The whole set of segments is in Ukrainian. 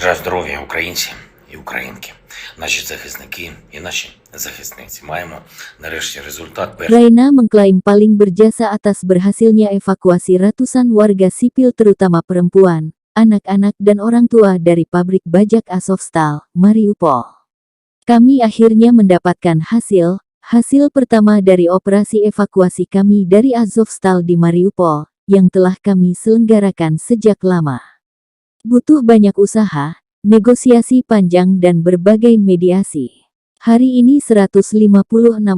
Бажаю здоров'я, українці і українки, наші захисники і наші захисниці. Маємо нарешті результат. Ukraina mengklaim paling berjasa atas berhasilnya evakuasi ratusan warga sipil terutama perempuan, anak-anak dan orang tua dari pabrik bajak Azovstal, Mariupol. Kami akhirnya mendapatkan hasil pertama dari operasi evakuasi kami dari Azovstal di Mariupol, yang telah kami selenggarakan sejak lama. Butuh banyak usaha, negosiasi panjang dan berbagai mediasi. Hari ini 156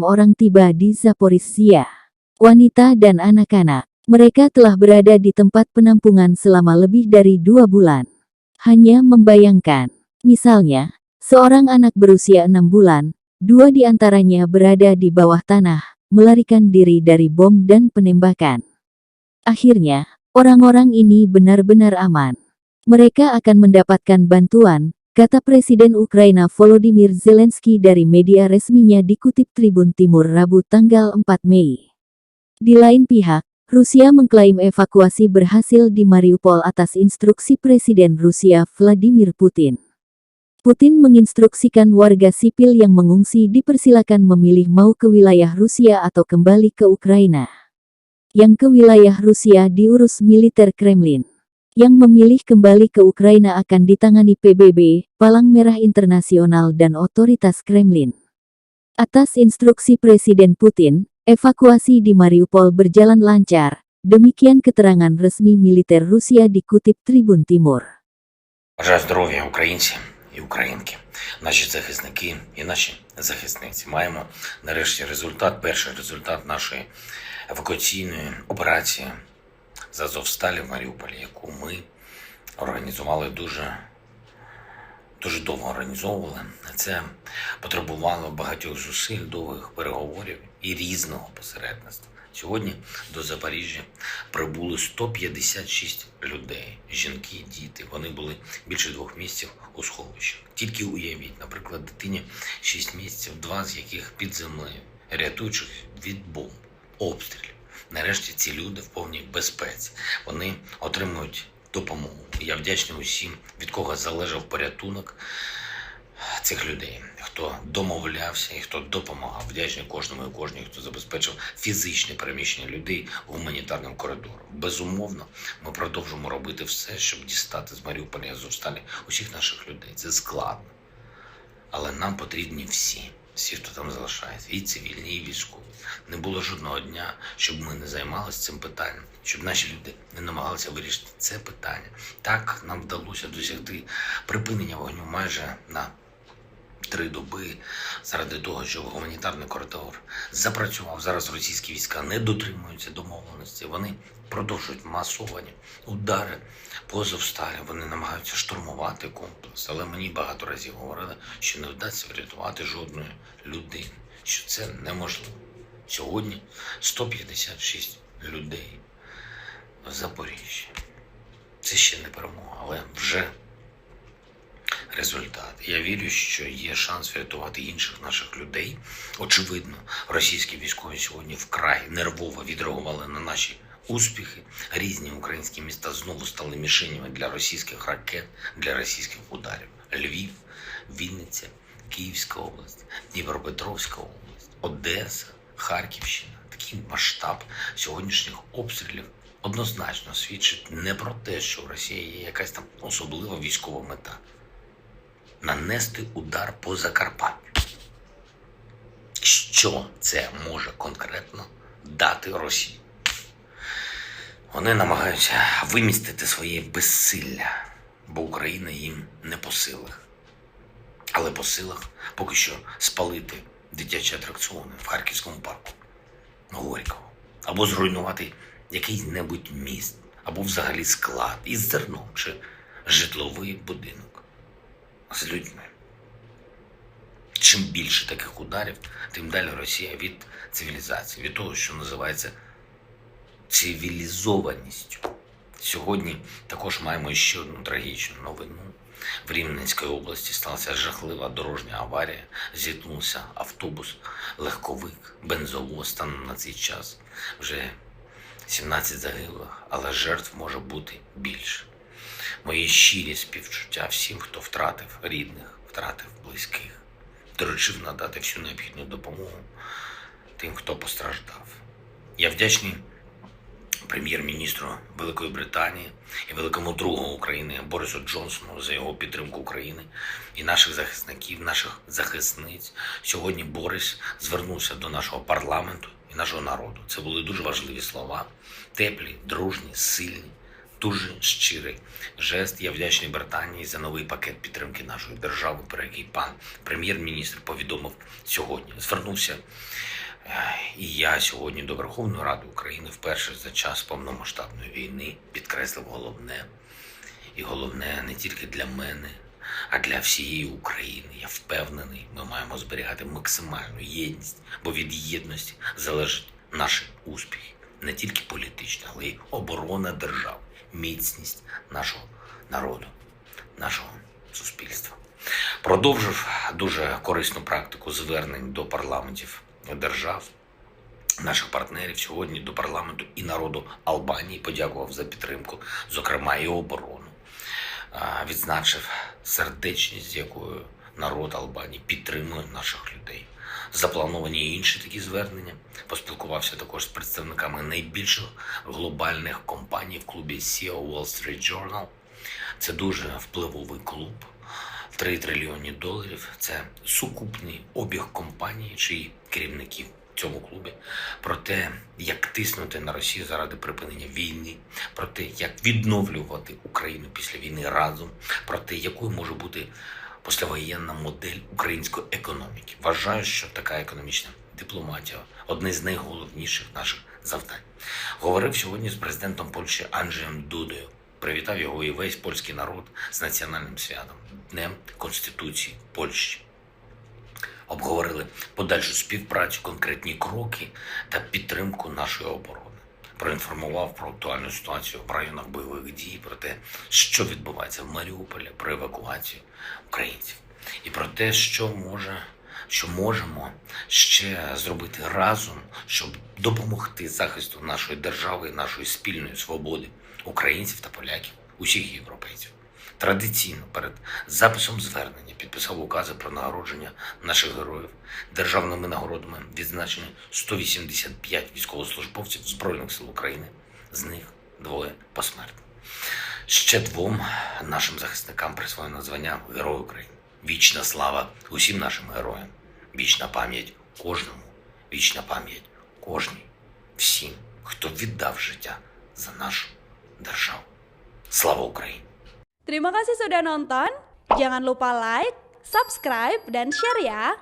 orang tiba di Zaporizhia. Wanita dan anak-anak. Mereka telah berada di tempat penampungan selama lebih dari 2 bulan. Hanya membayangkan. Misalnya, seorang anak berusia 6 bulan, 2 di antaranya berada di bawah tanah, melarikan diri dari bom dan penembakan. Akhirnya, orang-orang ini benar-benar aman. Mereka akan mendapatkan bantuan, kata Presiden Ukraina Volodymyr Zelensky dari media resminya dikutip Tribun Timur Rabu tanggal 4 Mei. Di lain pihak, Rusia mengklaim evakuasi berhasil di Mariupol atas instruksi Presiden Rusia Vladimir Putin. Putin menginstruksikan warga sipil yang mengungsi dipersilakan memilih mau ke wilayah Rusia atau kembali ke Ukraina. Yang ke wilayah Rusia diurus militer Kremlin. Yang memilih kembali ke Ukraina akan ditangani PBB, Palang Merah Internasional dan otoritas Kremlin. Atas instruksi Presiden Putin, evakuasi di Mariupol berjalan lancar, demikian keterangan resmi militer Rusia dikutip Tribun Timur. Бажаю здоров'я, українці і українки, наші захисники і наші захисниці. Маємо нарешті результат, перший результат нашої евакуаційної операції з Азовсталі в Маріуполі, яку ми організували дуже довго організовували. Це потребувало багатьох зусиль, довгих переговорів і різного посередництва. Сьогодні до Запоріжжя прибули 156 людей, жінки, діти. Вони були більше 2 місяців у сховищах. Тільки уявіть, наприклад, дитині 6 місяців, 2 з яких під землею, рятуючих від бомб, обстрілів. Нарешті ці люди в повній безпеці. Вони отримують допомогу. Я вдячний усім, від кого залежав порятунок цих людей, хто домовлявся і хто допомагав. Вдячний кожному і кожній, хто забезпечив фізичне переміщення людей гуманітарним коридором. Безумовно, ми продовжимо робити все, щоб дістати з Маріуполя і Азовсталі усіх наших людей. Це складно. Але нам потрібні всі, хто там залишається, і цивільні, і військові. Не було жодного дня, щоб ми не займалися цим питанням, щоб наші люди не намагалися вирішити це питання. Так нам вдалося досягти припинення вогню майже на 3 доби заради того, що гуманітарний коридор запрацював. Зараз російські війська не дотримуються домовленості. Вони продовжують масовані удари по Азовсталі. Вони намагаються штурмувати комплекс. Але мені багато разів говорили, що не вдасться врятувати жодної людини, що це неможливо. Сьогодні 156 людей в Запоріжжі. Це ще не перемога, але вже результат. Я вірю, що є шанс врятувати інших наших людей. Очевидно, російські військові сьогодні вкрай нервово відреагували на наші успіхи. Різні українські міста знову стали мішенями для російських ракет, для російських ударів. Львів, Вінниця, Київська область, Дніпропетровська область, Одеса, Харківщина. Такий масштаб сьогоднішніх обстрілів однозначно свідчить не про те, що у Росії є якась там особлива військова мета. Нанести удар по Закарпаттю. Що це може конкретно дати Росії? Вони намагаються вимістити своє безсилля, бо Україна їм не по силах. Але по силах поки що спалити дитячі атракціони в Харківському парку, Горького, або зруйнувати який-небудь міст, або взагалі склад із зерном чи житловий будинок з людьми. Чим більше таких ударів, тим далі Росія від цивілізації, від того, що називається цивілізованістю. Сьогодні також маємо ще одну трагічну новину. В Рівненській області сталася жахлива дорожня аварія. Зіткнувся автобус, легковик, бензовоз. Станом на цей час вже 17 загиблих, але жертв може бути більше. Мої щирі співчуття всім, хто втратив рідних, втратив близьких, доручив надати всю необхідну допомогу тим, хто постраждав. Я вдячний прем'єр-міністру Великої Британії і великому другу України Борису Джонсону за його підтримку України і наших захисників, наших захисниць. Сьогодні Борис звернувся до нашого парламенту і нашого народу. Це були дуже важливі слова, теплі, дружні, сильні, дуже щирий жест. Я вдячний Британії за новий пакет підтримки нашої держави, про який пан прем'єр-міністр повідомив сьогодні. Звернувся і я сьогодні до Верховної Ради України вперше за час повномасштабної війни підкреслив головне. І головне не тільки для мене, а для всієї України. Я впевнений, ми маємо зберігати максимальну єдність, бо від єдності залежить наш успіх. Не тільки політичний, але й оборона держави, міцність нашого народу, нашого суспільства. Продовжив дуже корисну практику звернень до парламентів держав, наших партнерів сьогодні до парламенту і народу Албанії, подякував за підтримку, зокрема і оборону. Відзначив сердечність, з якою народ Албанії підтримує наших людей. Заплановані інші такі звернення. Поспілкувався також з представниками найбільших глобальних компаній в клубі CEO Wall Street Journal. Це дуже впливовий клуб. 3 трильйони доларів – це сукупний обіг компанії, чиї керівників в цьому клубі. Про те, як тиснути на Росію заради припинення війни, про те, як відновлювати Україну після війни разом, про те, якою може бути послявоєнна модель української економіки. Вважаю, що така економічна дипломатія – одне з найголовніших наших завдань. Говорив сьогодні з президентом Польщі Анджеєм Дудою. Привітав його і весь польський народ з національним святом – Днем Конституції Польщі. Обговорили подальшу співпрацю, конкретні кроки та підтримку нашої оборони. Проінформував про актуальну ситуацію в районах бойових дій, про те, що відбувається в Маріуполі, про евакуацію українців. І про те, що можемо ще зробити разом, щоб допомогти захисту нашої держави і нашої спільної свободи українців та поляків, усіх європейців. Традиційно перед записом звернення підписав укази про нагородження наших героїв. Державними нагородами відзначені 185 військовослужбовців Збройних сил України, з них 2 посмертно. Ще 2 нашим захисникам присвоєно звання Герой України. Вічна слава усім нашим героям. Вічна пам'ять кожному. Вічна пам'ять кожній. Всім, хто віддав життя за нашу державу. Слава Україні! Terima kasih sudah nonton. Jangan lupa like, subscribe, dan share ya.